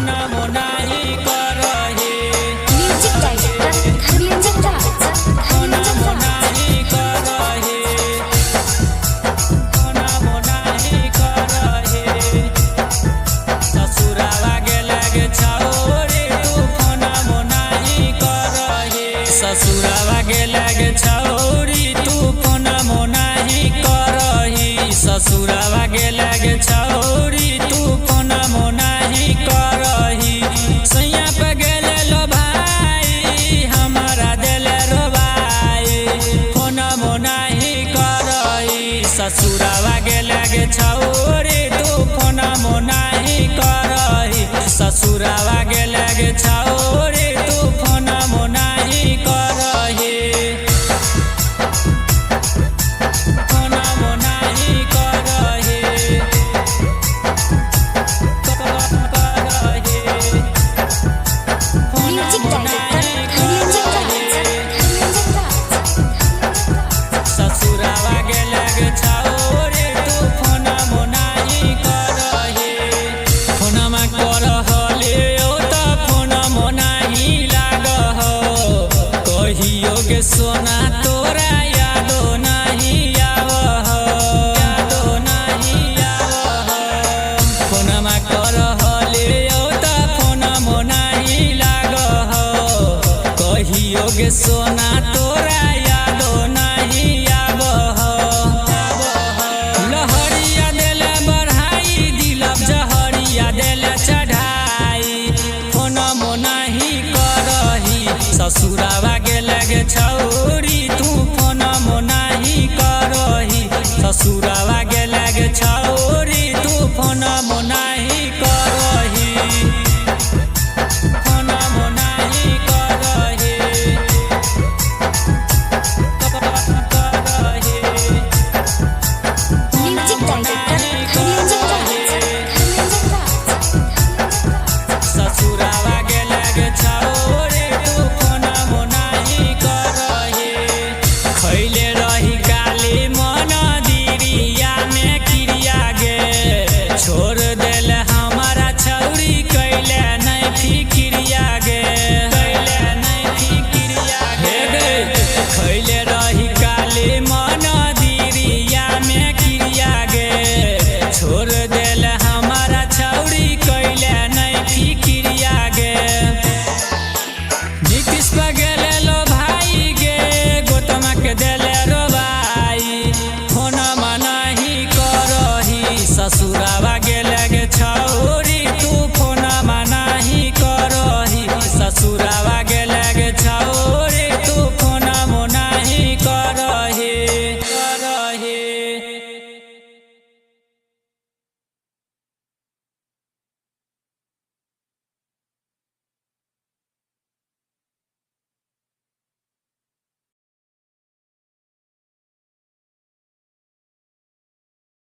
फोना मोनाही करही music director Dharmendra राज फोना मोनाही करही फोना मोनाही करही ससुरावा गेला गे छौरी तू फोना मोनाही करही ससुरावा गेला गे छौरी तू फोना मोनाही करही ससुरावा गेला गे छौरी तू फोना मोनाही करही सैया पे गेले लो भाई हमारा देले रो भाई फोना मोनाही करही ससुरावा गेला गे छौरी तू फोना मोनाही करही ससुरावा गेला गे छौरी तू फोना मोनाही करही फोना मोनाही करही म्यूजिक डायरेक्टर धर्मेंद्र राज ससुरावा गेला गे छौरी तू फोना मोनाही करही फोनमा करहले ओ त फोना मोनाही लागह कहियो गे सोना तोरा यादो नाही आवह यादो नाही आवह फोनमा करहले ओ त फोना मोनाही लागह कहियो गे सोना तोरा यादो नाही आवह लहरिया देले बढ़ाई दिलब जहरिया देले चढ़ाई फोना मोनाही करही ससुरावा गेला गे छौरी तू फोना मोनाही करही ससुरावा गेला